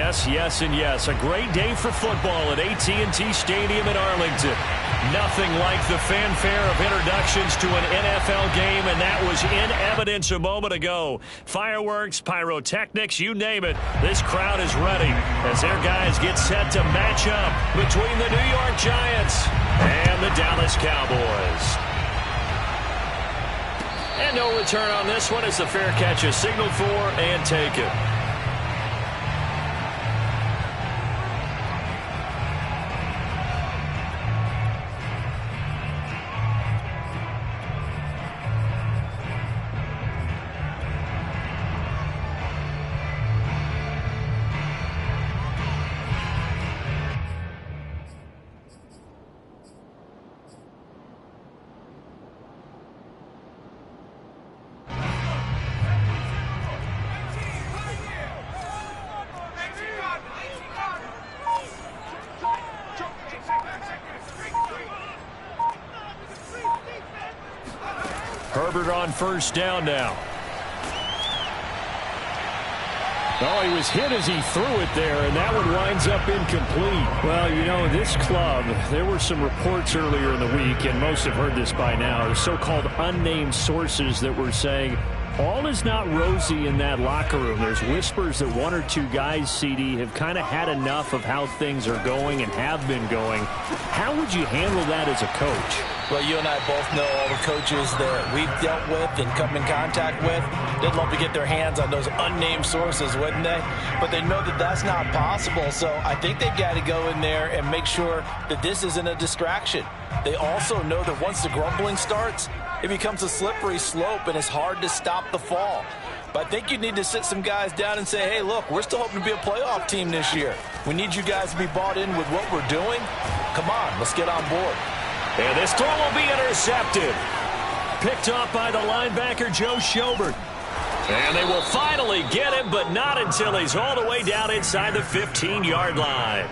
Yes, yes, and yes. A great day for football at AT&T Stadium in Arlington. Nothing like the fanfare of introductions to an NFL game, and that was in evidence a moment ago. Fireworks, pyrotechnics, you name it. This crowd is ready as their guys get set to match up between the New York Giants and the Dallas Cowboys. And no return on this one as the fair catch is signaled for and taken. Herbert on first down now. Oh, he was hit as he threw it there, and that one winds up incomplete. Well, you know, this club, there were some reports earlier in the week, and most have heard this by now, the so-called unnamed sources that were saying all is not rosy in that locker room. There's whispers that one or two guys, CD, have kind of had enough of how things are going and have been going. How would you handle that as a coach? Well, you and I both know all the coaches that we've dealt with and come in contact with. They'd love to get their hands on those unnamed sources, wouldn't they? But they know that that's not possible, so I think they've got to go in there and make sure that this isn't a distraction. They also know that once the grumbling starts, it becomes a slippery slope, and it's hard to stop the fall. But I think you need to sit some guys down and say, hey, look, we're still hoping to be a playoff team this year. We need you guys to be bought in with what we're doing. Come on, let's get on board. And this throw will be intercepted. Picked off by the linebacker, Joe Schobert. And they will finally get him, but not until he's all the way down inside the 15-yard line.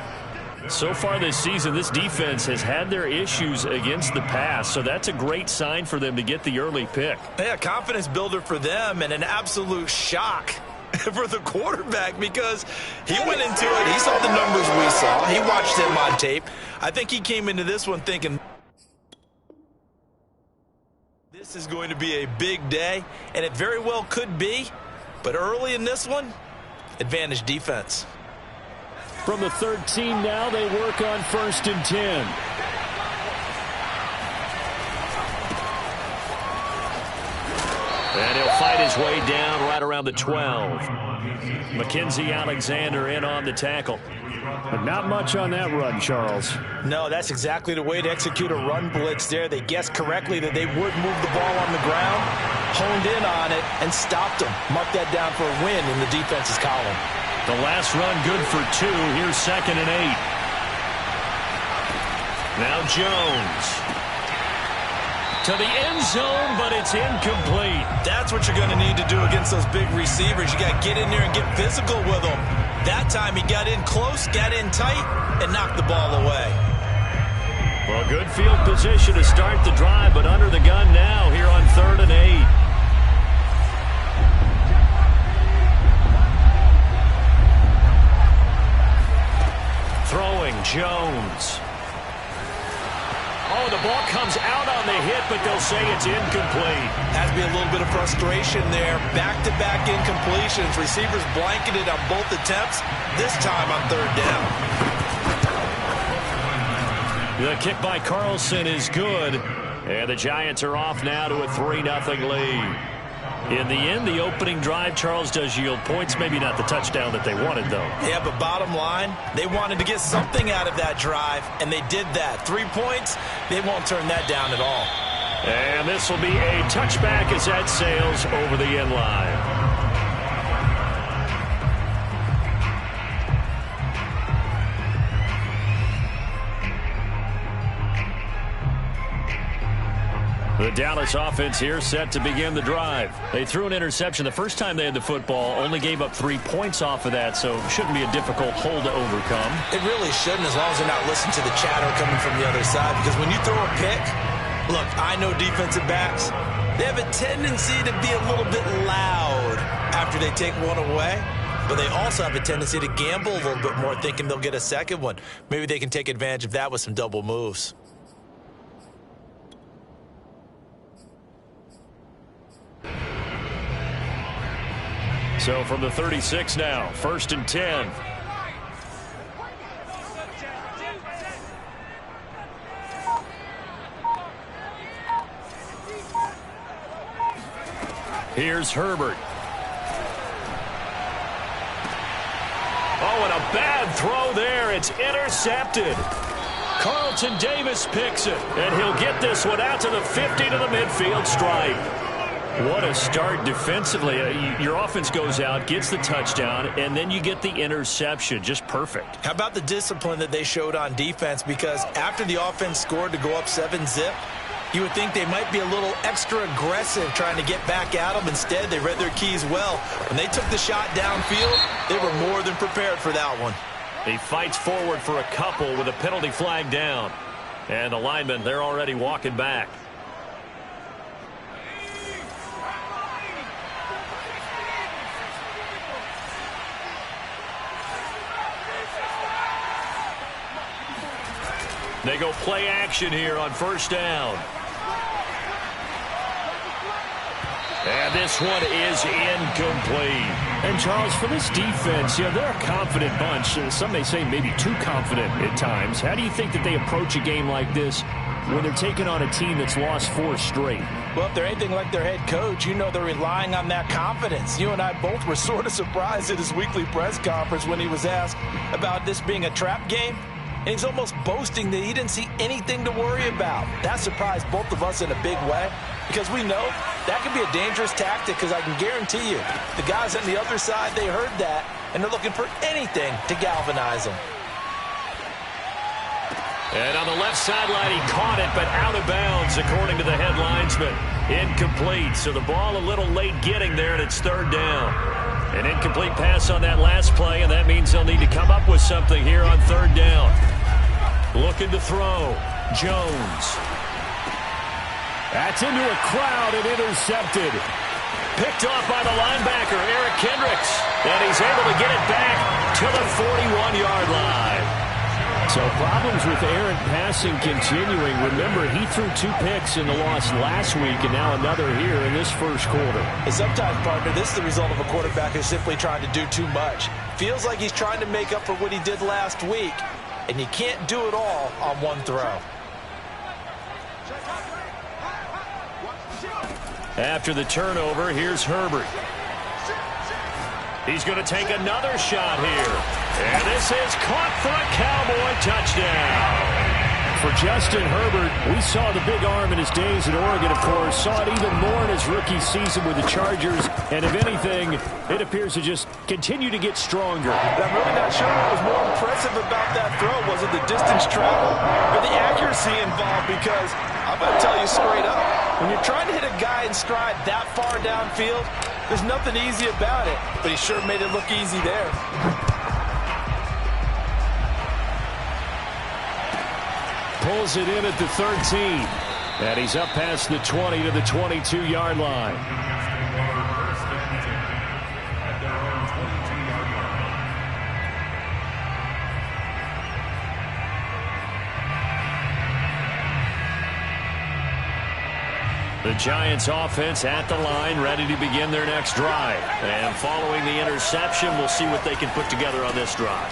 So far this season, this defense has had their issues against the pass, so that's a great sign for them to get the early pick. Yeah, confidence builder for them and an absolute shock for the quarterback because he went into it. He saw the numbers we saw. He watched him on tape. I think he came into this one thinking this is going to be a big day, and it very well could be. But early in this one, advantage defense. From the 13 now, they work on 1st and 10. And he'll fight his way down right around the 12. Mackenzie Alexander in on the tackle. But not much on that run, Charles. No, that's exactly the way to execute a run blitz there. They guessed correctly that they would move the ball on the ground, honed in on it, and stopped them. Mark that down for a win in the defense's column. The last run good for 2. Here's 2nd and 8. Now Jones. To the end zone, but it's incomplete. That's what you're going to need to do against those big receivers. You got to get in there and get physical with them. That time he got in close, got in tight, and knocked the ball away. Well, good field position to start the drive, but under the gun now here on 3rd and 8. Throwing Jones. Oh, the ball comes out on the hit, but they'll say it's incomplete. Has to be a little bit of frustration there. Back-to-back incompletions. Receivers blanketed on both attempts, this time on 3rd down. The kick by Carlson is good. And the Giants are off now to a 3-0 lead. In the end, the opening drive, Charles, does yield points. Maybe not the touchdown that they wanted, though. Yeah, but bottom line, they wanted to get something out of that drive, and they did that. 3 points, they won't turn that down at all. And this will be a touchback as that sails over the end line. The Dallas offense here set to begin the drive. They threw an interception the first time they had the football, only gave up 3 points off of that, so shouldn't be a difficult hole to overcome. It really shouldn't, as long as they're not listening to the chatter coming from the other side, because when you throw a pick, look, I know defensive backs, they have a tendency to be a little bit loud after they take one away. but they also have a tendency to gamble a little bit more, thinking they'll get a second one. Maybe they can take advantage of that with some double moves. So from the 36 now, 1st and 10. Here's Herbert. Oh, and a bad throw there. It's intercepted. Carlton Davis picks it, and he'll get this one out to the 50 to the midfield stripe. What a start defensively. Your offense goes out, gets the touchdown, and then you get the interception. Just perfect. How about the discipline that they showed on defense? Because after the offense scored to go up 7-zip, you would think they might be a little extra aggressive trying to get back at them. Instead, they read their keys well. When they took the shot downfield, they were more than prepared for that one. He fights forward for a couple with a penalty flag down. And the linemen, they're already walking back. They go play action here on 1st down. And this one is incomplete. And, Charles, for this defense, they're a confident bunch. Some may say maybe too confident at times. How do you think that they approach a game like this when they're taking on a team that's lost 4 straight? Well, if they're anything like their head coach, they're relying on that confidence. You and I both were sort of surprised at his weekly press conference when he was asked about this being a trap game. And he's almost boasting that he didn't see anything to worry about. That surprised both of us in a big way, because we know that can be a dangerous tactic, because I can guarantee you the guys on the other side, they heard that, and they're looking for anything to galvanize them. And on the left sideline, he caught it, but out of bounds, according to the head linesman. Incomplete, so the ball a little late getting there, and it's 3rd down. An incomplete pass on that last play, and that means they'll need to come up with something here on 3rd down. Looking to throw. Jones. That's into a crowd and intercepted. Picked off by the linebacker, Eric Kendricks. And he's able to get it back to the 41-yard line. So problems with errant passing continuing. Remember, he threw 2 picks in the loss last week, and now another here in this first quarter. And sometimes, partner, this is the result of a quarterback who's simply trying to do too much. Feels like he's trying to make up for what he did last week, and you can't do it all on one throw. After the turnover, here's Herbert. He's going to take another shot here. And this is caught for a Cowboy touchdown. For Justin Herbert, we saw the big arm in his days at Oregon, of course. Saw it even more in his rookie season with the Chargers. And if anything, it appears to just continue to get stronger. But I'm really not sure what was more impressive about that throw. Was it the distance traveled or the accuracy involved? Because I'm going to tell you straight up, when you're trying to hit a guy in stride that far downfield, there's nothing easy about it. But he sure made it look easy there. Pulls it in at the 13. And he's up past the 20 to the 22-yard line. The Giants offense at the line, ready to begin their next drive. And following the interception, we'll see what they can put together on this drive.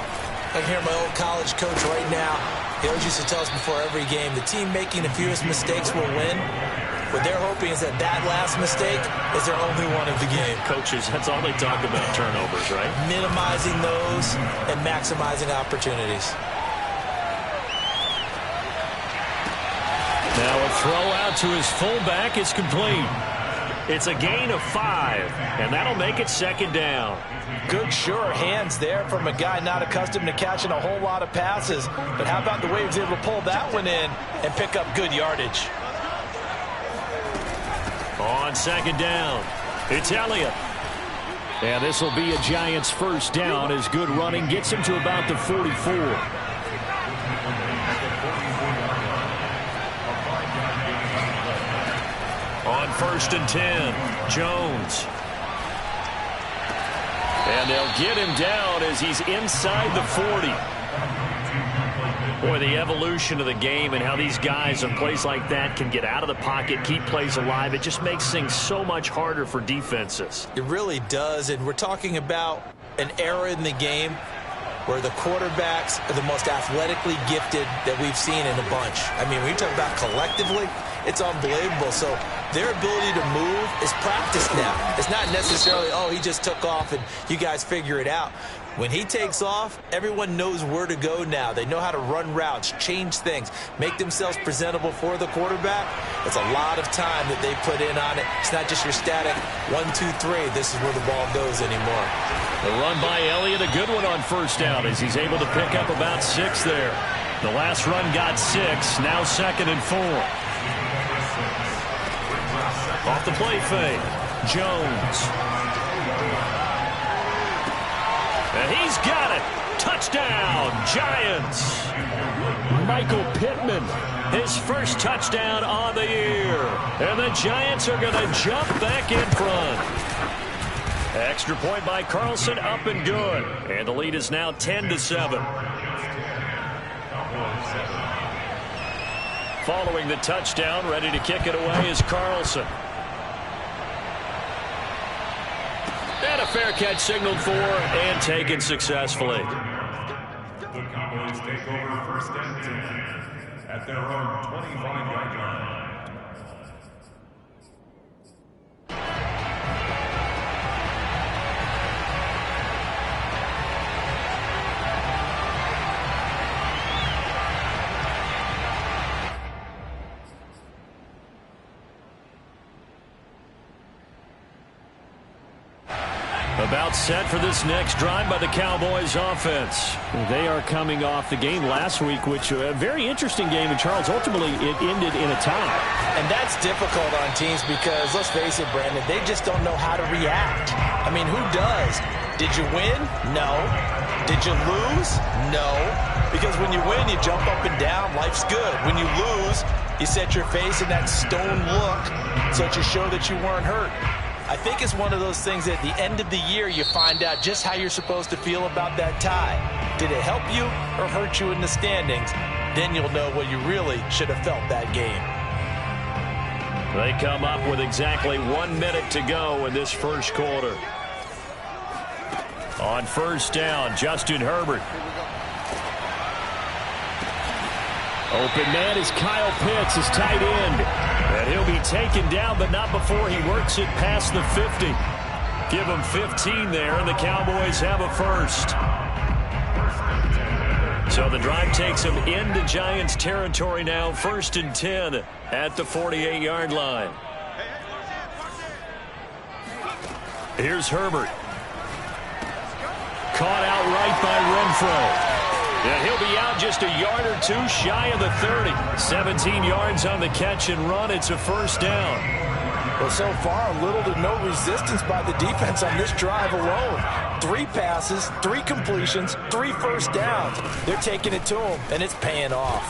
I can hear my old college coach right now. He always used to tell us before every game, the team making the fewest mistakes will win. What they're hoping is that that last mistake is their only one of the game. Coaches, that's all they talk about, turnovers, right? Minimizing those and maximizing opportunities. Now a throw out to his fullback is complete. It's a gain of 5, and that'll make it 2nd down. Good, sure hands there from a guy not accustomed to catching a whole lot of passes. But how about the way he was able to pull that one in and pick up good yardage? On 2nd down, it's Elliott. And this will be a Giants 1st down as good running gets him to about the 44. On 1st and 10, Jones. And they'll get him down as he's inside the 40. Boy, the evolution of the game and how these guys on plays like that can get out of the pocket, keep plays alive, it just makes things so much harder for defenses. It really does, and we're talking about an era in the game where the quarterbacks are the most athletically gifted that we've seen in a bunch. I mean, when you talk about collectively, it's unbelievable. So their ability to move is practiced now. It's not necessarily, oh, he just took off and you guys figure it out. When he takes off, everyone knows where to go now. They know how to run routes, change things, make themselves presentable for the quarterback. It's a lot of time that they put in on it. It's not just your static 1, 2, 3. This is where the ball goes anymore. The run by Elliott, a good one on first down as he's able to pick up about 6 there. The last run got 6, now 2nd and 4. Off the play fake, Jones. And he's got it. Touchdown, Giants. Michael Pittman, his first touchdown on the year. And the Giants are going to jump back in front. Extra point by Carlson, up and good. And the lead is now 10-7. Following the touchdown, ready to kick it away is Carlson. And a fair catch signaled for and taken successfully. The Cowboys take over first and 10 at their own 25-yard line. About set for this next drive by the Cowboys offense. They are coming off the game last week, which a very interesting game in Charles. Ultimately, it ended in a tie. And that's difficult on teams because, let's face it, Brandon, they just don't know how to react. I mean, who does? Did you win? No. Did you lose? No. Because when you win, you jump up and down. Life's good. When you lose, you set your face in that stone look so that you show that you weren't hurt. I think it's one of those things at the end of the year you find out just how you're supposed to feel about that tie. Did it help you or hurt you in the standings? Then you'll know what you really should have felt that game. They come up with exactly 1 minute to go in this first quarter. On first down, Justin Herbert. Open man is Kyle Pitts, his tight end. And he'll be taken down, but not before he works it past the 50. Give him 15 there, and the Cowboys have a first. So the drive takes them into Giants territory now, 1st and 10 at the 48-yard line. Here's Herbert. Caught outright by Renfro. And he'll be out just a yard or 2 shy of the 30. 17 yards on the catch and run. It's a first down. Well, so far, little to no resistance by the defense on this drive alone. 3 passes, 3 completions, 3 first downs. They're taking it to them, and it's paying off.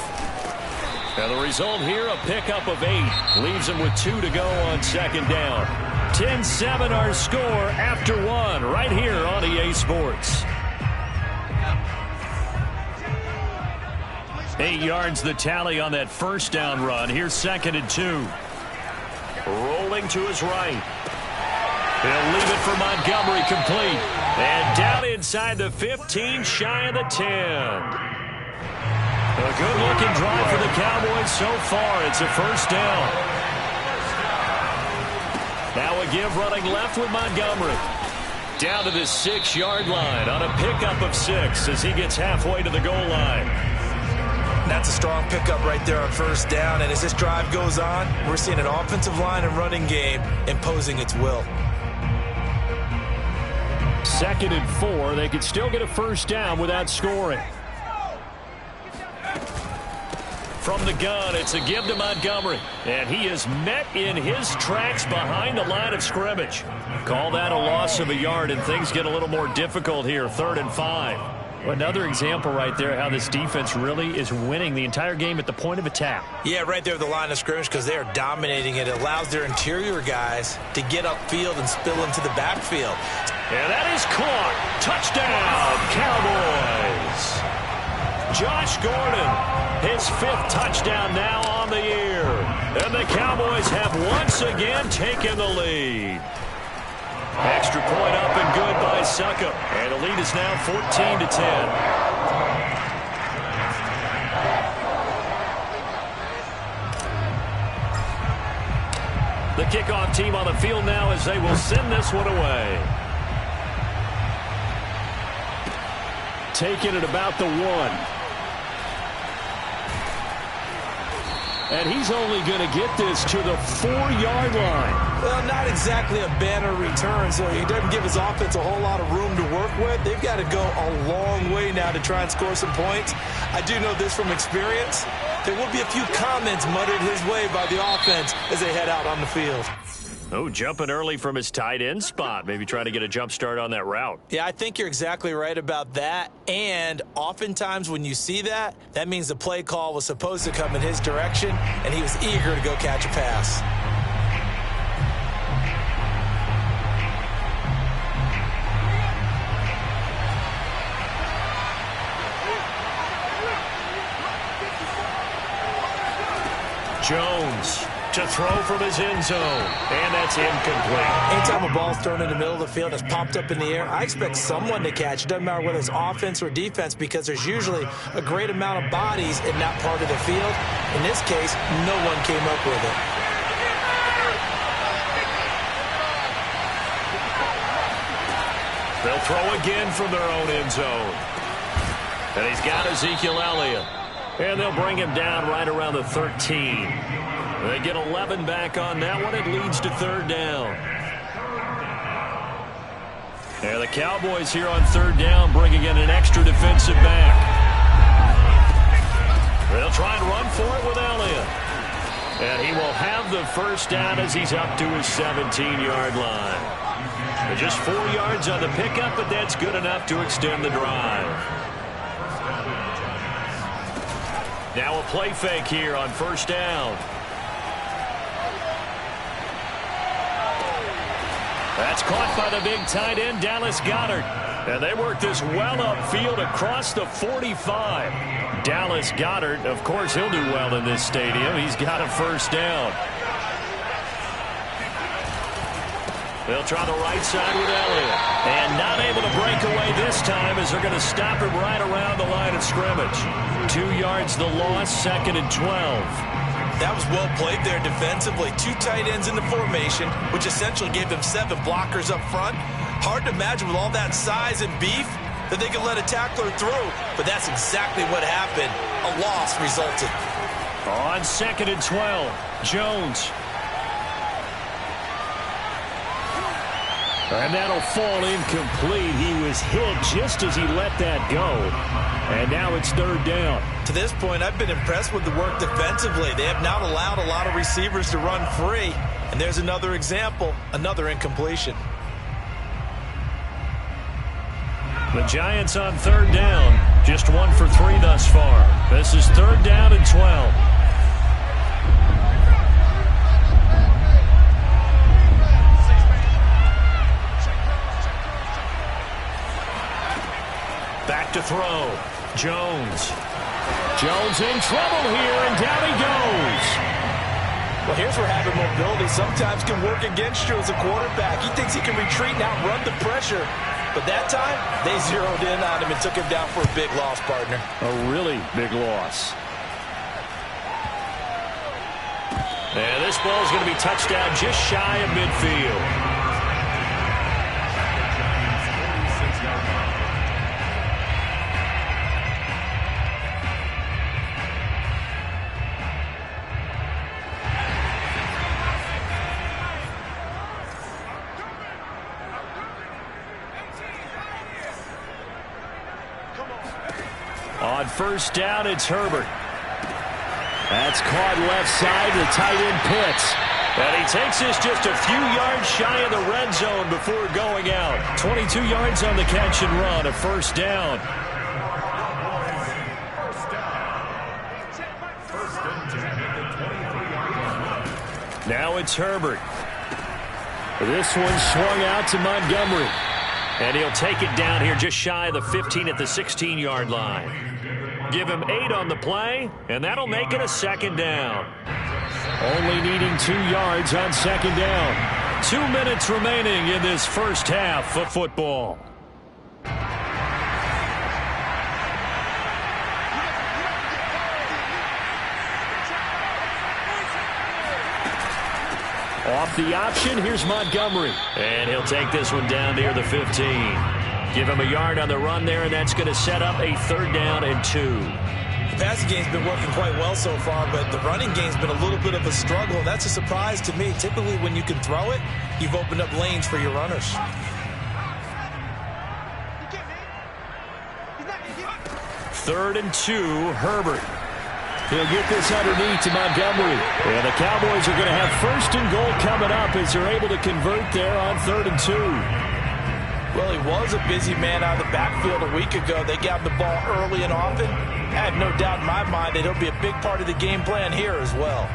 And the result here, a pickup of 8. Leaves them with 2 to go on second down. 10-7 our score after 1 right here on EA Sports. 8 yards the tally on that first down run. Here's 2nd and 2. Rolling to his right. He'll leave it for Montgomery, complete. And down inside the 15, shy of the 10. A good-looking drive for the Cowboys so far. It's a first down. Now a give running left with Montgomery. Down to the 6-yard line on a pickup of 6 as he gets halfway to the goal line. That's a strong pickup right there on first down. And as this drive goes on, we're seeing an offensive line and running game imposing its will. 2nd and 4. They could still get a first down without scoring. From the gun, it's a give to Montgomery. And he is met in his tracks behind the line of scrimmage. Call that a loss of a yard, and things get a little more difficult here. 3rd and 5. Another example right there how this defense really is winning the entire game at the point of attack. Yeah, right there at the line of scrimmage because they are dominating it. It allows their interior guys to get upfield and spill into the backfield. And that is caught. Touchdown, Cowboys. Josh Gordon, his 5th touchdown now on the year. And the Cowboys have once again taken the lead. Extra point up and good by Succop. And the lead is now 14-10. The kickoff team on the field now as they will send this one away. Taking it about the 1. And he's only going to get this to the 4-yard line. Well, not exactly a banner return, so he doesn't give his offense a whole lot of room to work with. They've got to go a long way now to try and score some points. I do know this from experience. There will be a few comments muttered his way by the offense as they head out on the field. Oh, jumping early from his tight end spot. Maybe trying to get a jump start on that route. Yeah, I think you're exactly right about that. And oftentimes when you see that, that means the play call was supposed to come in his direction, and he was eager to go catch a pass. Jones to throw from his end zone, and that's incomplete. Anytime a ball's thrown in the middle of the field and it's popped up in the air, I expect someone to catch. It doesn't matter whether it's offense or defense because there's usually a great amount of bodies in that part of the field. In this case, no one came up with it. They'll throw again from their own end zone. And he's got Ezekiel Elliott. And they'll bring him down right around the 13. They get 11 back on that one. It leads to 3rd down. And the Cowboys here on 3rd down bringing in an extra defensive back. They'll try and run for it with Elliott. And he will have the 1st down as he's up to his 17-yard line. Just 4 yards on the pickup, but that's good enough to extend the drive. Now a play fake here on 1st down. That's caught by the big tight end, Dallas Goedert. And they work this well upfield across the 45. Dallas Goedert, of course, he'll do well in this stadium. He's got a 1st down. They'll try the right side with Elliott. And not able to break away this time as they're going to stop him right around the line of scrimmage. 2 yards the loss, 2nd and 12. That was well played there defensively. 2 tight ends in the formation, which essentially gave them 7 blockers up front. Hard to imagine with all that size and beef that they could let a tackler through. But that's exactly what happened. A loss resulted. On 2nd and 12, Jones. And that'll fall incomplete. He was hit just as he let that go. And now it's 3rd down. To this point, I've been impressed with the work defensively. They have not allowed a lot of receivers to run free. And there's another example, another incompletion. The Giants on 3rd down. Just 1 for 3 thus far. This is 3rd down and 12. Back to throw. Jones. Jones in trouble here, and down he goes. Well, here's where having mobility sometimes can work against you as a quarterback. He thinks he can retreat and outrun the pressure. But that time, they zeroed in on him and took him down for a big loss, partner. A really big loss. And this ball is going to be touched down just shy of midfield. On 1st down, it's Herbert. That's caught left side, the tight end Pitts. And he takes this just a few yards shy of the red zone before going out. 22 yards on the catch and run, a 1st down. Now it's Herbert. This one swung out to Montgomery. And he'll take it down here just shy of the 15 at the 16-yard line. Give him 8 on the play, and that'll make it a second down. Only needing 2 yards on second down. 2 minutes remaining in this first half of football. Off the option, here's Montgomery. And he'll take this one down near the 15. Give him a yard on the run there, and that's going to set up a 3rd down and 2. The passing game's been working quite well so far, but the running game's been a little bit of a struggle. That's a surprise to me. Typically, when you can throw it, you've opened up lanes for your runners. 3rd and 2, Herbert. He'll get this underneath to Montgomery. And the Cowboys are going to have 1st and goal coming up as they're able to convert there on 3rd and 2. Well, he was a busy man out of the backfield a week ago. They got the ball early and often. I have no doubt in my mind that he'll be a big part of the game plan here as well.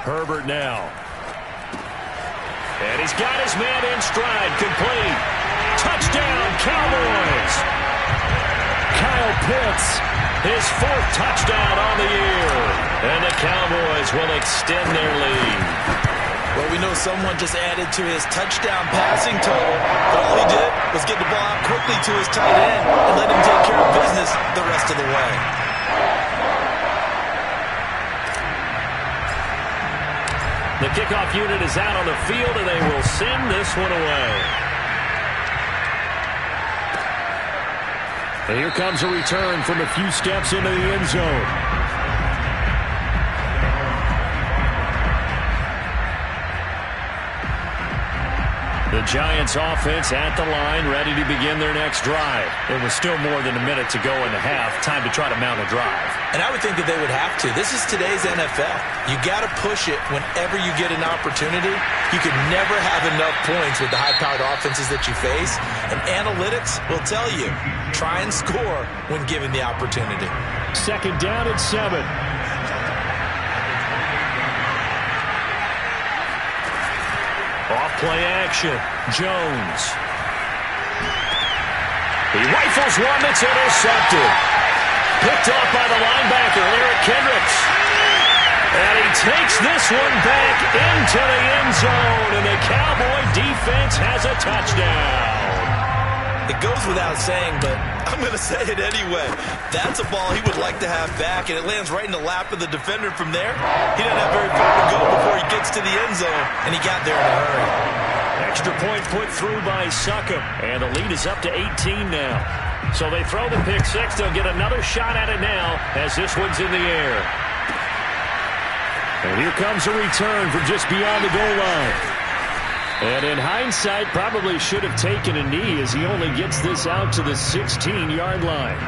Herbert now. And he's got his man in stride, complete. Touchdown, Cowboys! Kyle Pitts, his 4th touchdown on the year. And the Cowboys will extend their lead. Well, we know someone just added to his touchdown passing total, but all he did was get the ball out quickly to his tight end and let him take care of business the rest of the way. The kickoff unit is out on the field, and they will send this one away. And here comes a return from a few steps into the end zone. The Giants offense at the line, ready to begin their next drive. It was still more than a minute to go in the half. Time to try to mount a drive. And I would think that they would have to. This is today's NFL. You got to push it whenever you get an opportunity. You can never have enough points with the high-powered offenses that you face. And analytics will tell you, try and score when given the opportunity. 2nd down and 7. Off play action. Jones. He rifles one that's intercepted. Picked off by the linebacker, Eric Kendricks. And he takes this one back into the end zone, and the Cowboy defense has a touchdown. It goes without saying, but I'm going to say it anyway. That's a ball he would like to have back, and it lands right in the lap of the defender from there. He doesn't have very far to go before he gets to the end zone, and he got there in a hurry. Extra point put through by Succop, and the lead is up to 18 now. So they throw the pick six. They'll get another shot at it now as this one's in the air. And here comes a return from just beyond the goal line. And in hindsight, probably should have taken a knee as he only gets this out to the 16-yard line.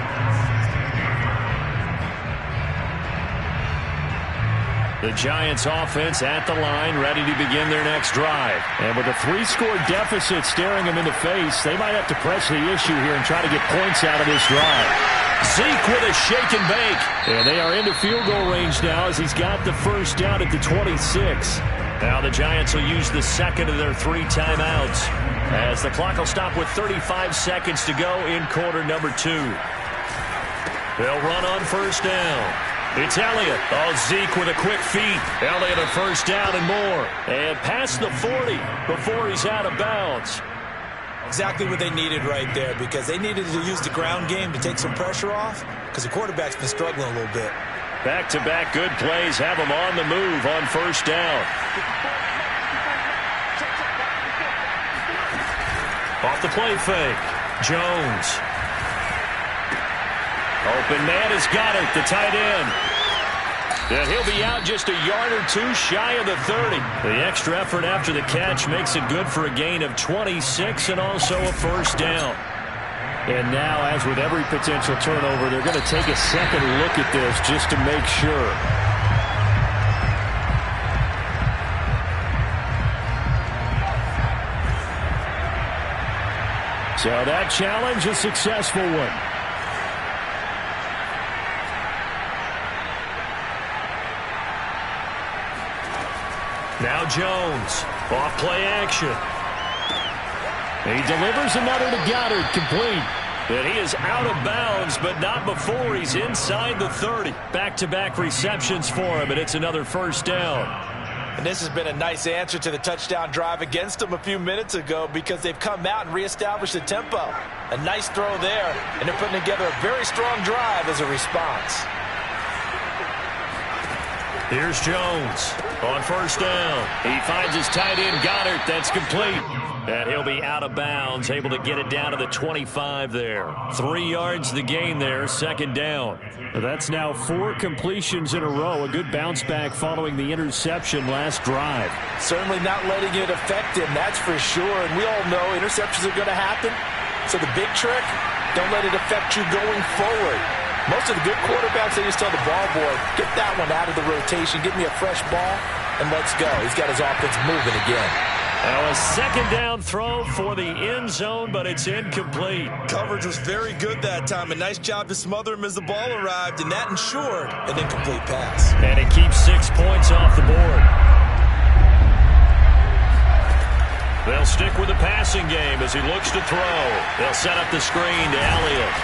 The Giants offense at the line, ready to begin their next drive. And with a 3-score deficit staring them in the face, they might have to press the issue here and try to get points out of this drive. Zeke with a shake and bake. And they are into field goal range now as he's got the first down at the 26. Now the Giants will use the second of their 3 timeouts as the clock will stop with 35 seconds to go in quarter number 2. They'll run on first down. It's Elliott. Oh, Zeke with a quick feed. Elliott a first down and more. And past the 40 before he's out of bounds. Exactly what they needed right there, because they needed to use the ground game to take some pressure off, because the quarterback's been struggling a little bit. Back-to-back good plays have him on the move on first down. Off the play fake. Jones. Open man has got it, the tight end. And he'll be out just a yard or two shy of the 30. The extra effort after the catch makes it good for a gain of 26 and also a first down. And now, as with every potential turnover, they're going to take a second look at this just to make sure. So that challenge, a successful one. Now Jones, off play action. He delivers another to Goddard, complete. And he is out of bounds, but not before he's inside the 30. Back-to-back receptions for him, and it's another first down. And this has been a nice answer to the touchdown drive against them a few minutes ago because they've come out and reestablished the tempo. A nice throw there, and they're putting together a very strong drive as a response. Here's Jones on first down. He finds his tight end, Goddard. That's complete. And he'll be out of bounds, able to get it down to the 25 there. 3 yards the gain there, second down. That's now 4 completions in a row. A good bounce back following the interception last drive. Certainly not letting it affect him, that's for sure. And we all know interceptions are going to happen. So the big trick, don't let it affect you going forward. Most of the good quarterbacks, they just tell the ball boy, get that one out of the rotation, give me a fresh ball, and let's go. He's got his offense moving again. Now a second down throw for the end zone, but it's incomplete. Coverage was very good that time. A nice job to smother him as the ball arrived, and that ensured an incomplete pass. And it keeps 6 points off the board. They'll stick with the passing game as he looks to throw. They'll set up the screen to Elliott.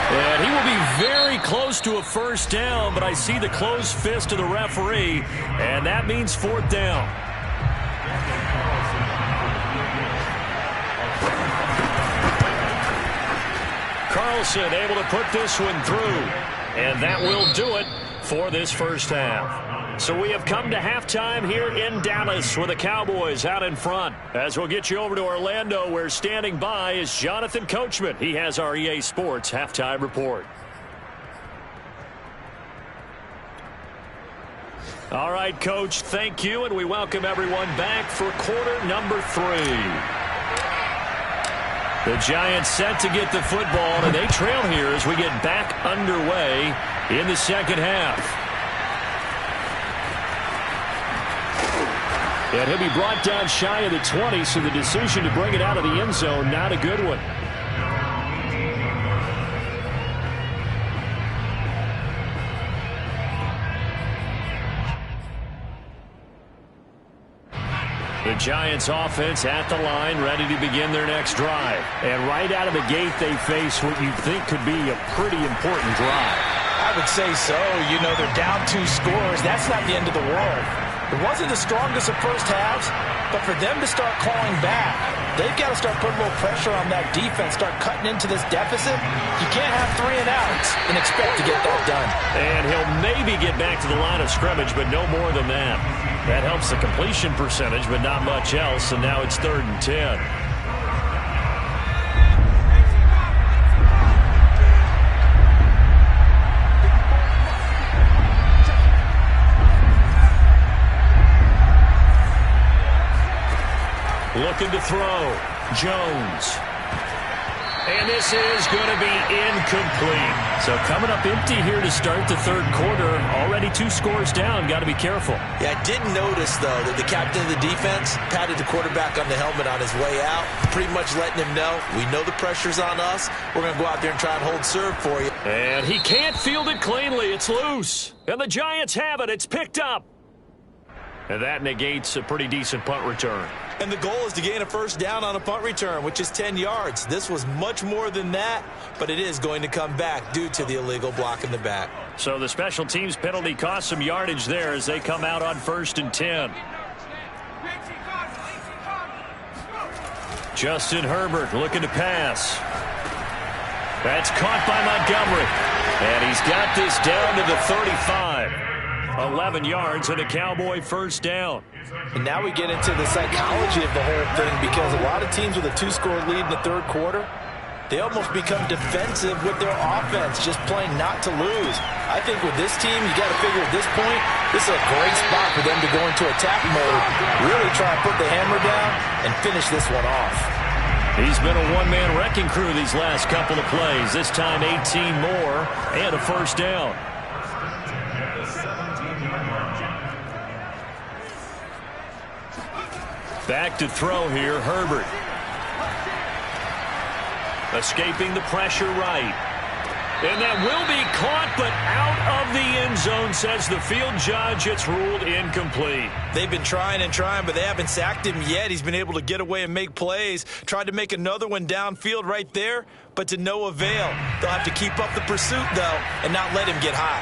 And he will be very close to a first down, but I see the closed fist of the referee, and that means fourth down. Carlson able to put this one through, and that will do it for this first half. So we have come to halftime here in Dallas with the Cowboys out in front. As we'll get you over to Orlando, where standing by is Jonathan Coachman. He has our EA Sports halftime report. All right, Coach, thank you, and we welcome everyone back for quarter number 3. The Giants set to get the football, and they trail here as we get back underway in the second half. And he'll be brought down shy of the 20, so the decision to bring it out of the end zone, not a good one. The Giants offense at the line, ready to begin their next drive. And right out of the gate, they face what you'd think could be a pretty important drive. I would say so. You know, they're down 2 scores. That's not the end of the world. It wasn't the strongest of first halves, but for them to start clawing back, they've got to start putting a little pressure on that defense, start cutting into this deficit. You can't have 3 and outs and expect to get that done. And he'll maybe get back to the line of scrimmage, but no more than that. That helps the completion percentage, but not much else, and now it's 3rd and 10. Looking to throw. Jones. And this is going to be incomplete. So coming up empty here to start the third quarter. Already 2 scores down. Got to be careful. Yeah, I did notice, though, that the captain of the defense patted the quarterback on the helmet on his way out, pretty much letting him know, we know the pressure's on us. We're going to go out there and try and hold serve for you. And he can't field it cleanly. It's loose. And the Giants have it. It's picked up. And that negates a pretty decent punt return. And the goal is to gain a first down on a punt return, which is 10 yards. This was much more than that, but it is going to come back due to the illegal block in the back. So the special teams penalty cost some yardage there as they come out on 1st and 10. Justin Herbert looking to pass. That's caught by Montgomery. And he's got this down to the 35. 11 yards and a Cowboy first down. And now we get into the psychology of the whole thing, because a lot of teams with a 2-score lead in the third quarter, they almost become defensive with their offense, just playing not to lose. I think with this team, you got to figure at this point, this is a great spot for them to go into attack mode, really try to put the hammer down and finish this one off. He's been a one-man wrecking crew these last couple of plays. This time 18 more and a first down. Back to throw here, Herbert. Escaping the pressure right. And that will be caught, but out of the end zone, says the field judge. It's ruled incomplete. They've been trying and trying, but they haven't sacked him yet. He's been able to get away and make plays. Tried to make another one downfield right there, but to no avail. They'll have to keep up the pursuit, though, and not let him get hot.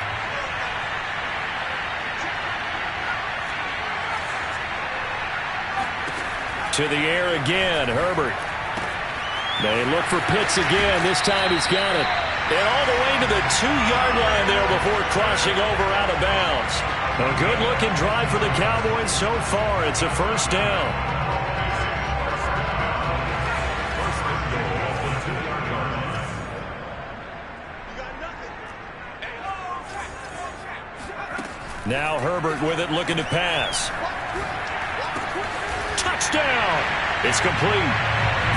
To the air again, Herbert. They look for Pitts again. This time he's got it. And all the way to the 2-yard line there before crossing over out of bounds. A good-looking drive for the Cowboys so far. It's a first down. Now Herbert with it, looking to pass. Touchdown! It's complete.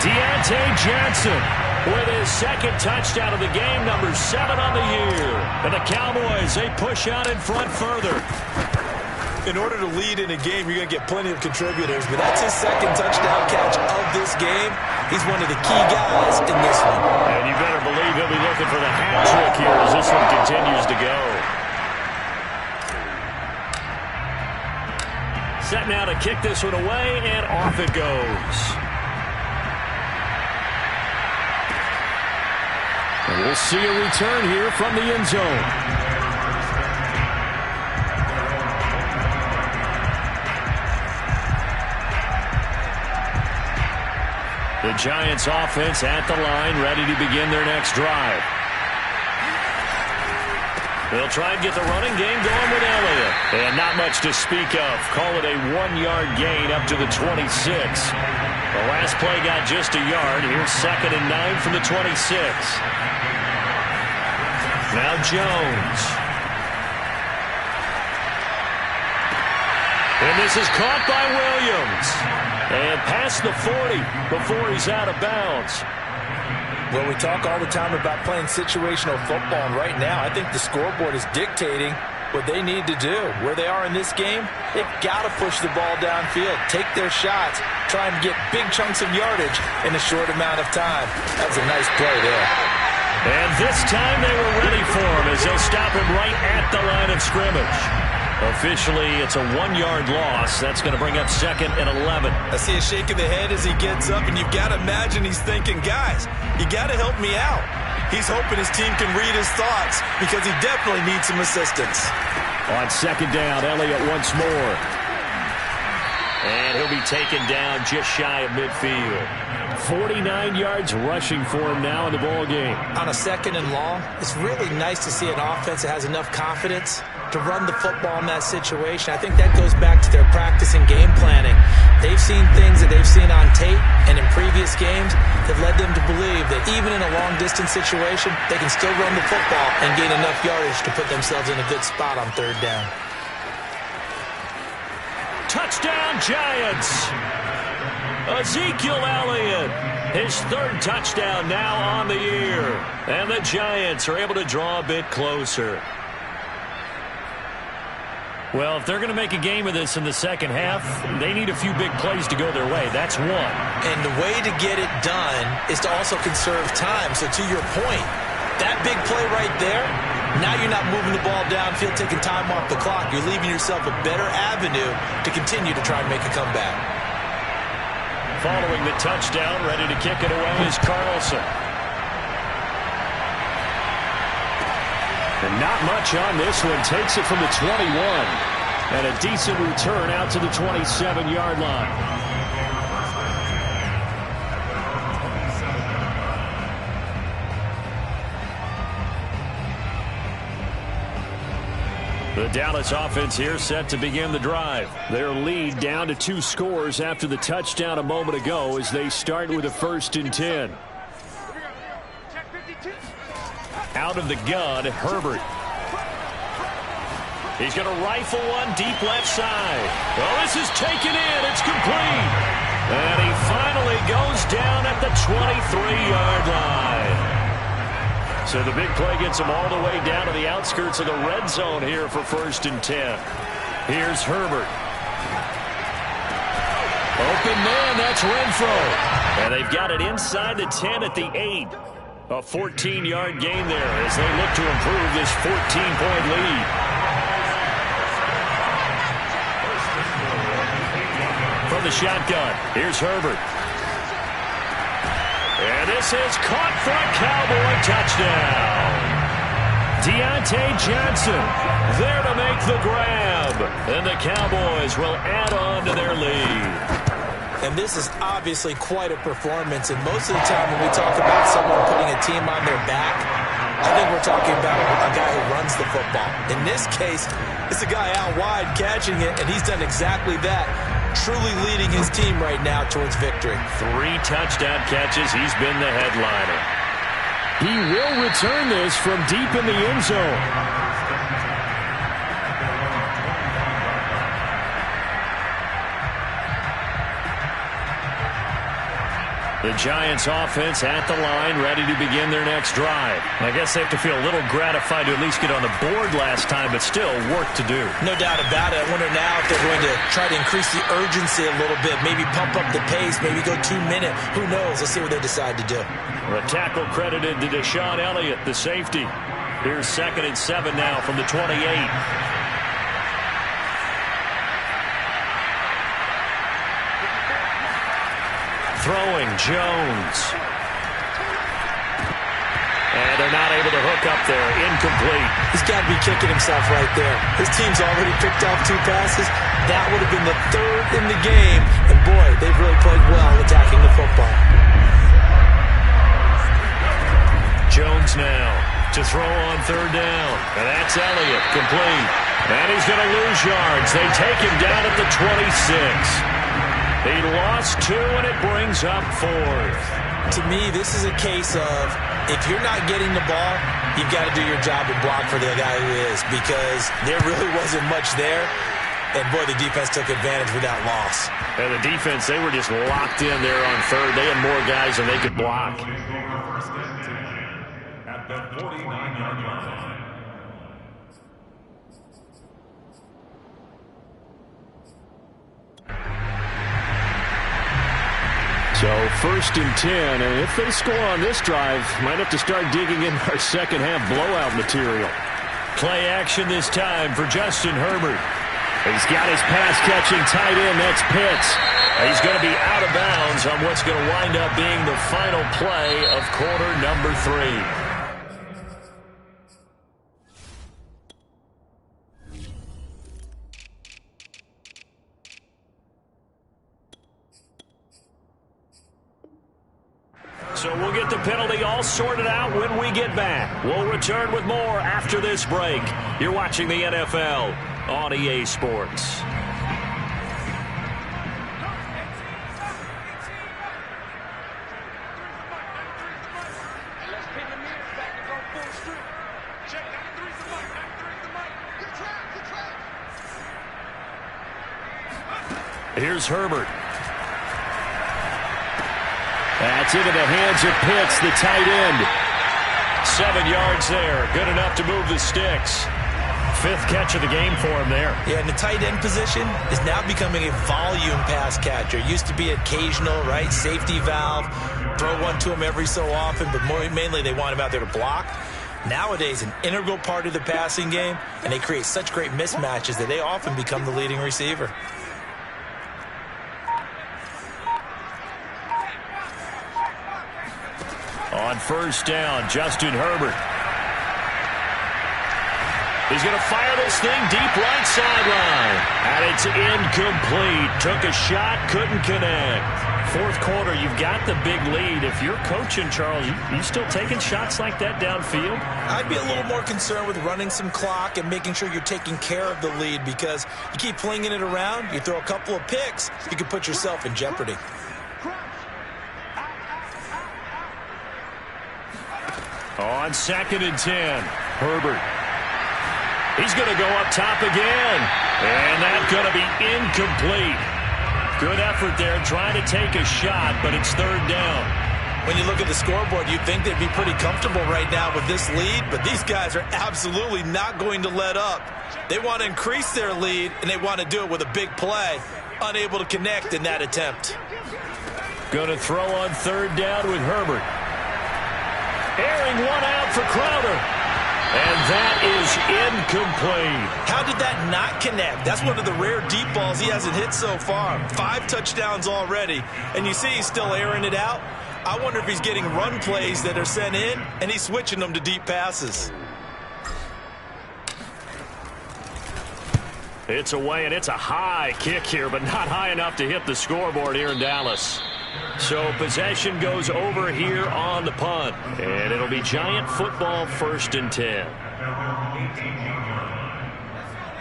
Deontay Johnson with his second touchdown of the game, number 7 on the year. And the Cowboys, they push out in front further. In order to lead in a game, you're going to get plenty of contributors, but that's his second touchdown catch of this game. He's one of the key guys in this one. And you better believe he'll be looking for the hat trick here as this one continues to go. Set now to kick this one away, and off it goes. And we'll see a return here from the end zone. The Giants offense at the line, ready to begin their next drive. They'll try and get the running game going with Elliott. And not much to speak of. Call it a 1-yard gain up to the 26. The last play got just a yard. Here's 2nd and 9 from the 26. Now Jones. And this is caught by Williams. And past the 40 before he's out of bounds. Well, we talk all the time about playing situational football, and right now I think the scoreboard is dictating what they need to do. Where they are in this game, they've got to push the ball downfield, take their shots, try and get big chunks of yardage in a short amount of time. That was a nice play there. And this time they were ready for him as they'll stop him right at the line of scrimmage. Officially, it's a 1-yard loss. That's going to bring up 2nd and 11. I see a shake of the head as he gets up, and you've got to imagine he's thinking, guys, you got to help me out. He's hoping his team can read his thoughts because he definitely needs some assistance. On 2nd down, Elliott once more. And he'll be taken down just shy of midfield. 49 yards rushing for him now in the ball game. On a 2nd and long, it's really nice to see an offense that has enough confidence to run the football in that situation. I think that goes back to their practice and game planning. They've seen things that they've seen on tape and in previous games that led them to believe that even in a long-distance situation, they can still run the football and gain enough yardage to put themselves in a good spot on 3rd down. Touchdown, Giants! Ezekiel Elliott, his 3rd touchdown now on the year. And the Giants are able to draw a bit closer. Well, if they're going to make a game of this in the second half, they need a few big plays to go their way. That's one. And the way to get it done is to also conserve time. So to your point, that big play right there, now you're not moving the ball downfield, taking time off the clock. You're leaving yourself a better avenue to continue to try and make a comeback. Following the touchdown, ready to kick it away is Carlson. And not much on this one. Takes it from the 21. And a decent return out to the 27-yard line. The Dallas offense here set to begin the drive. Their lead down to 2 scores after the touchdown a moment ago as they start with a 1st and 10. Out of the gun, Herbert. He's going to rifle one deep left side. Oh, this is taken in. It's complete. And he finally goes down at the 23-yard line. So the big play gets him all the way down to the outskirts of the red zone here for 1st and 10. Here's Herbert. Open man, that's Renfro. And they've got it inside the 10 at the 8. A 14-yard gain there as they look to improve this 14-point lead. From the shotgun, here's Herbert. And this is caught for a Cowboy touchdown. Deontay Johnson there to make the grab. And the Cowboys will add on to their lead. And this is obviously quite a performance. And most of the time when we talk about someone putting a team on their back, I think we're talking about a guy who runs the football. In this case, it's a guy out wide catching it, and he's done exactly that. Truly leading his team right now towards victory. 3 touchdown catches. He's been the headliner. He will return this from deep in the end zone. The Giants offense at the line, ready to begin their next drive. I guess they have to feel a little gratified to at least get on the board last time, but still work to do. No doubt about it. I wonder now if they're going to try to increase the urgency a little bit, maybe pump up the pace, maybe go 2-minute. Who knows? Let's see what they decide to do. The tackle credited to Deshaun Elliott, the safety. Here's 2nd and 7 now from the 28. Throwing Jones. And they're not able to hook up there. Incomplete. He's got to be kicking himself right there. His team's already picked off 2 passes. That would have been the 3rd in the game. And boy, they've really played well attacking the football. Jones now to throw on 3rd down. And that's Elliott, complete. And he's going to lose yards. They take him down at the 26. He lost 2, and it brings up 4th. To me, this is a case of if you're not getting the ball, you've got to do your job and block for the guy who is, because there really wasn't much there. And, boy, the defense took advantage with that loss. And the defense, they were just locked in there on 3rd. They had more guys than they could block. At the 49-yard line. So 1st and 10, and if they score on this drive, might have to start digging in our second half blowout material. Play action this time for Justin Herbert. He's got his pass-catching tight end, that's Pitts. He's going to be out of bounds on what's going to wind up being the final play of quarter number 3. So we'll get the penalty all sorted out when we get back. We'll return with more after this break. You're watching the NFL on EA Sports. Here's Herbert. That's into the hands of Pitts, the tight end. 7 yards there. Good enough to move the sticks. 5th catch of the game for him there. Yeah, and the tight end position is now becoming a volume pass catcher. Used to be occasional, right? Safety valve. Throw one to him every so often, but mainly they want him out there to block. Nowadays, an integral part of the passing game, and they create such great mismatches that they often become the leading receiver. On 1st down, Justin Herbert. He's going to fire this thing deep right sideline. And it's incomplete. Took a shot, couldn't connect. 4th quarter, you've got the big lead. If you're coaching, Charles, you still taking shots like that downfield? I'd be a little more concerned with running some clock and making sure you're taking care of the lead, because you keep flinging it around, you throw a couple of picks, you can put yourself in jeopardy. On 2nd and 10, Herbert. He's going to go up top again. And that's going to be incomplete. Good effort there trying to take a shot, but it's 3rd down. When you look at the scoreboard, you'd think they'd be pretty comfortable right now with this lead, but these guys are absolutely not going to let up. They want to increase their lead, and they want to do it with a big play. unable to connect in that attempt. Going to throw on third down with Herbert. Airing one out for Crowder. And that is incomplete. How did that not connect? That's one of the rare deep balls he hasn't hit so far. 5 touchdowns already, and you see he's still airing it out. I wonder if he's getting run plays that are sent in, and he's switching them to deep passes. It's away, and it's a high kick here, but not high enough to hit the scoreboard here in Dallas. So possession goes over here on the punt, and it'll be Giant football 1st and 10.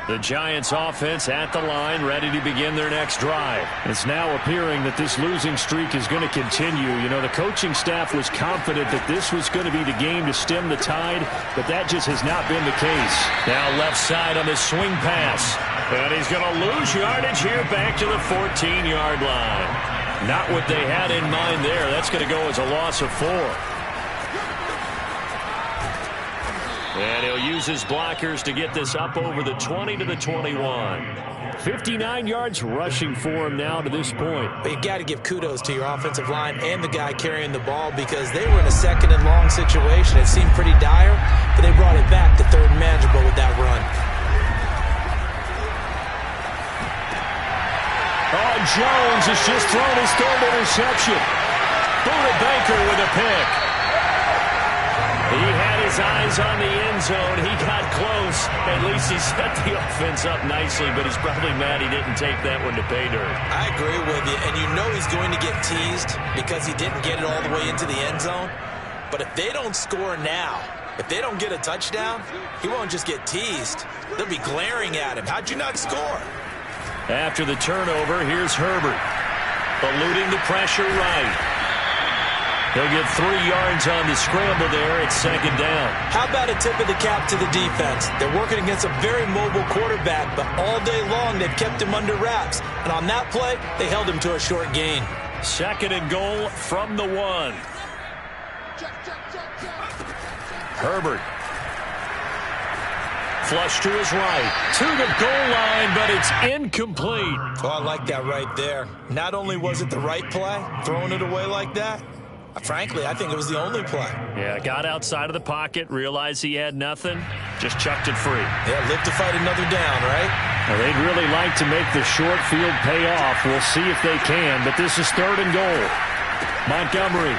The Giants offense at the line, ready to begin their next drive. It's now appearing that this losing streak is going to continue. You know, the coaching staff was confident that this was going to be the game to stem the tide, but that just has not been the case. Now left side on the swing pass. And he's going to lose yardage here back to the 14-yard line. Not what they had in mind there. That's going to go as a loss of 4. And he'll use his blockers to get this up over the 20 to the 21. 59 yards rushing for him now to this point. But you got to give kudos to your offensive line and the guy carrying the ball, because they were in a 2nd and long situation. It seemed pretty dire, but they brought it back to 3rd and manageable with that run. Oh, Jones has just thrown his 3rd interception. Buda Baker with a pick. He had his eyes on the end zone. He got close. At least he set the offense up nicely, but he's probably mad he didn't take that one to pay dirt. I agree with you, and you know he's going to get teased because he didn't get it all the way into the end zone. But if they don't score now, if they don't get a touchdown, he won't just get teased. They'll be glaring at him. How'd you not score? After the turnover, here's Herbert. Eluding the pressure right. He'll get 3 yards on the scramble there at 2nd down. How about a tip of the cap to the defense? They're working against a very mobile quarterback, but all day long they've kept him under wraps. And on that play, they held him to a short gain. 2nd and goal from the 1. Herbert. Flush to his right, to the goal line, but it's incomplete. Oh, I like that right there. Not only was it the right play, throwing it away like that, frankly, I think it was the only play. Yeah, got outside of the pocket, realized he had nothing, just chucked it free. Yeah, live to fight another down, right? Well, they'd really like to make the short field pay off. We'll see if they can, but this is 3rd and goal. Montgomery.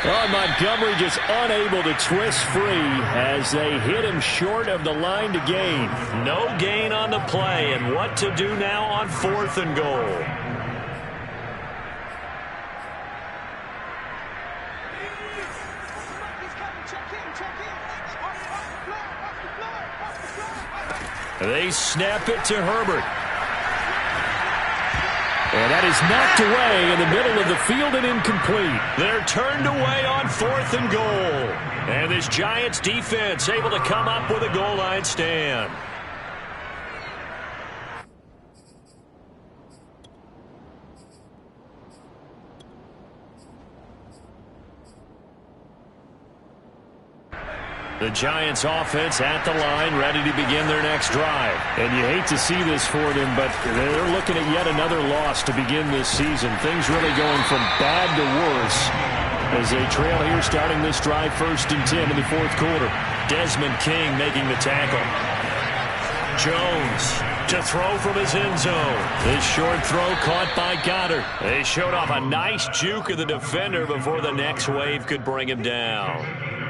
Oh, Montgomery just unable to twist free as they hit him short of the line to gain. No gain on the play, and what to do now on 4th and goal. They snap it to Herbert. And that is knocked away in the middle of the field and incomplete. They're turned away on 4th and goal. And this Giants defense able to come up with a goal line stand. The Giants offense at the line, ready to begin their next drive. And you hate to see this for them, but they're looking at yet another loss to begin this season. Things really going from bad to worse as they trail here starting this drive 1st and 10 in the 4th quarter. Desmond King making the tackle. Jones to throw from his end zone. This short throw caught by Goddard. They showed off a nice juke of the defender before the next wave could bring him down.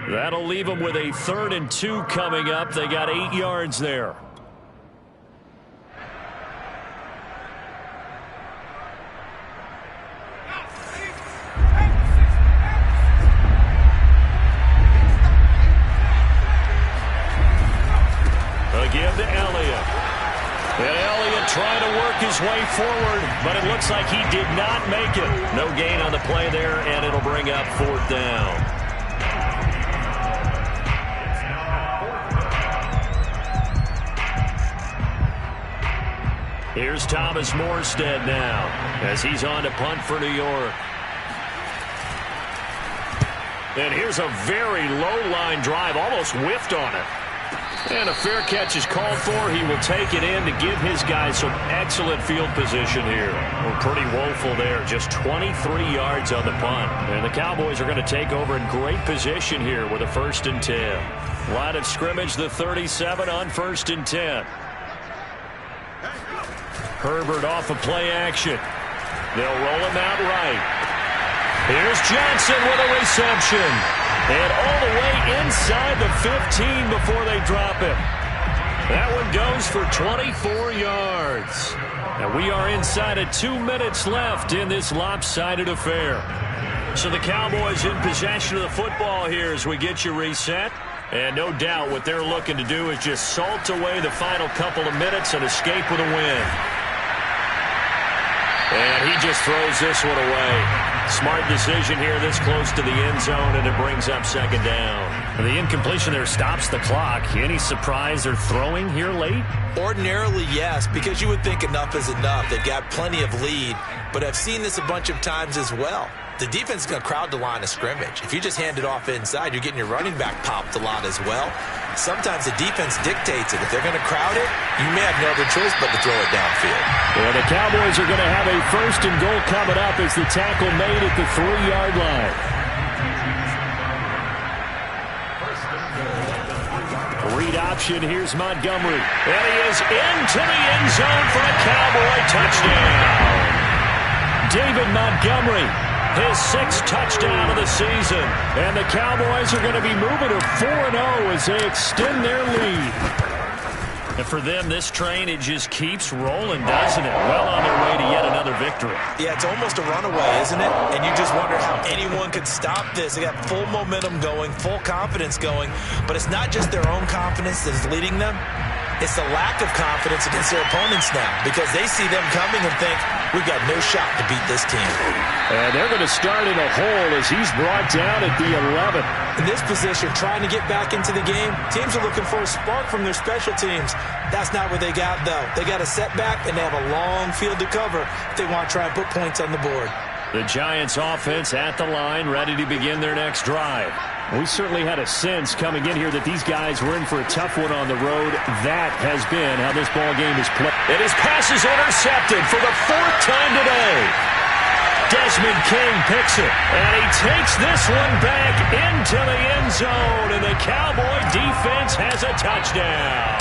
That'll leave them with a 3rd and 2 coming up. They got 8 yards there. A give to Elliott. And Elliott trying to work his way forward, but it looks like he did not make it. No gain on the play there, and it'll bring up 4th down. Here's Thomas Morstead now as he's on to punt for New York. And here's a very low line drive, almost whiffed on it. And a fair catch is called for. He will take it in to give his guys some excellent field position here. Well, pretty woeful there. Just 23 yards on the punt. And the Cowboys are going to take over in great position here with a 1st and 10. Line of scrimmage, the 37 on 1st and 10. Herbert off of play action. They'll roll him out right. Here's Johnson with a reception. And all the way inside the 15 before they drop him. That one goes for 24 yards. And we are inside of 2 minutes left in this lopsided affair. So the Cowboys in possession of the football here as we get you reset. And no doubt what they're looking to do is just salt away the final couple of minutes and escape with a win. And he just throws this one away. Smart decision here this close to the end zone, and it brings up 2nd down. The incompletion there stops the clock. Any surprise they're throwing here late? Ordinarily, yes, because you would think enough is enough. They've got plenty of lead, but I've seen this a bunch of times as well. The defense is going to crowd the line of scrimmage. If you just hand it off inside, you're getting your running back popped a lot as well. Sometimes the defense dictates it. If they're going to crowd it, you may have no other choice but to throw it downfield. Well, the Cowboys are going to have a 1st and goal coming up as the tackle made at the 3-yard line. Read option. Here's Montgomery. And he is into the end zone for a Cowboy touchdown. David Montgomery, his 6th touchdown of the season. And the Cowboys are going to be moving to 4-0 as they extend their lead. And for them, this train, it just keeps rolling, doesn't it? Well on their way to yet another victory. Yeah, it's almost a runaway, isn't it? And you just wonder how anyone could stop this. They got full momentum going, full confidence going. But it's not just their own confidence that's leading them. It's the lack of confidence against their opponents now, because they see them coming and think, we've got no shot to beat this team. And they're going to start in a hole as he's brought down at the 11. In this position, trying to get back into the game, teams are looking for a spark from their special teams. That's not what they got, though. They got a setback, and they have a long field to cover if they want to try and put points on the board. The Giants offense at the line, ready to begin their next drive. We certainly had a sense coming in here that these guys were in for a tough one on the road. That has been how this ball game is played. And his pass is intercepted for the 4th time today. Desmond King picks it, and he takes this one back into the end zone, and the Cowboy defense has a touchdown.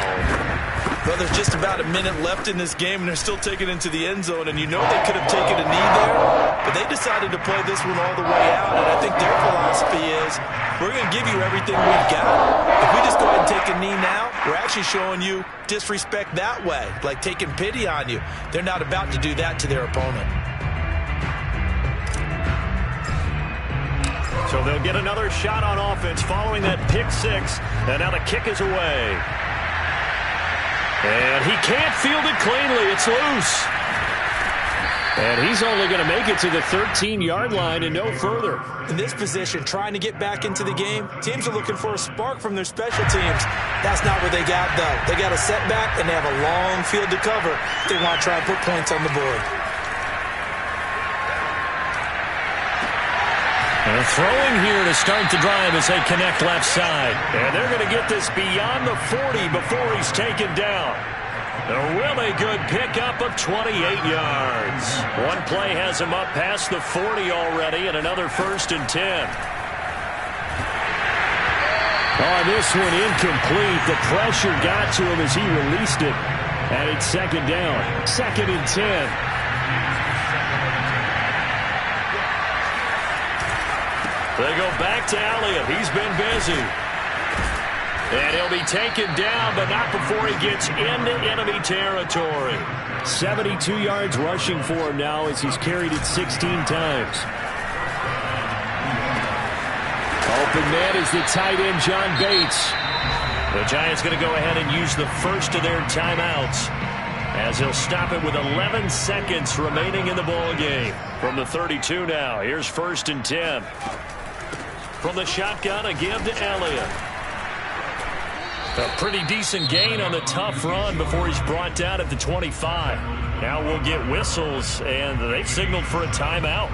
Well, there's just about a minute left in this game, and they're still taking it into the end zone. And you know they could have taken a knee there, but they decided to play this one all the way out. And I think their philosophy is, we're going to give you everything we've got. If we just go ahead and take a knee now, we're actually showing you disrespect that way, like taking pity on you. They're not about to do that to their opponent. So they'll get another shot on offense following that pick 6, and now the kick is away. And he can't field it cleanly. It's loose. And he's only going to make it to the 13-yard line and no further. In this position, trying to get back into the game, teams are looking for a spark from their special teams. That's not what they got, though. They got a setback, and they have a long field to cover if they want to try and put points on the board. And throwing here to start the drive as they connect left side. And they're going to get this beyond the 40 before he's taken down. A really good pickup of 28 yards. One play has him up past the 40 already, and another 1st and 10. On this one, incomplete. The pressure got to him as he released it. And it's 2nd down. 2nd and 10. They go back to Elliott. He's been busy. And he'll be taken down, but not before he gets into enemy territory. 72 yards rushing for him now as he's carried it 16 times. Open man is the tight end, John Bates. The Giants going to go ahead and use the first of their timeouts as he'll stop it with 11 seconds remaining in the ball game. From the 32 now, here's 1st and 10. From the shotgun, a give to Elliott. A pretty decent gain on the tough run before he's brought down at the 25. Now we'll get whistles, and they've signaled for a timeout.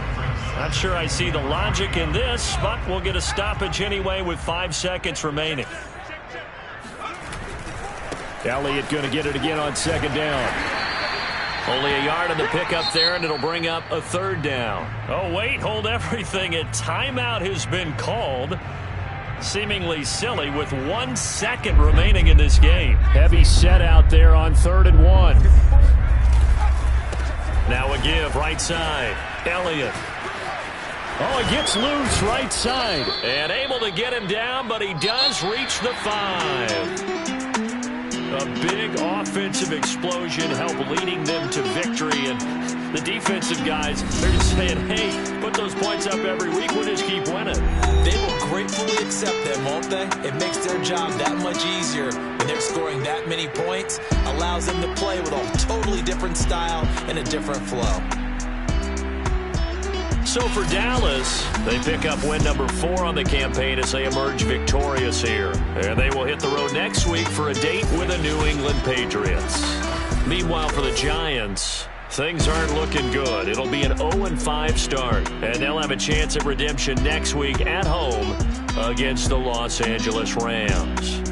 Not sure I see the logic in this, but we'll get a stoppage anyway with 5 seconds remaining. Elliott going to get it again on second down. Only a yard on the pickup there, and it'll bring up a third down. Oh, wait, hold everything. A timeout has been called. Seemingly silly with 1 second remaining in this game. Heavy set out there on 3rd and 1. Now a give right side. Elliott. Oh, he gets loose right side. And able to get him down, but he does reach the 5. A big offensive explosion helped leading them to victory. And the defensive guys, they're just saying, hey, put those points up every week. We'll just keep winning. They will gratefully accept them, won't they? It makes their job that much easier when they're scoring that many points. Allows them to play with a totally different style and a different flow. So for Dallas, they pick up win number 4 on the campaign as they emerge victorious here. And they will hit the road next week for a date with the New England Patriots. Meanwhile, for the Giants, things aren't looking good. It'll be an 0-5 start, and they'll have a chance at redemption next week at home against the Los Angeles Rams.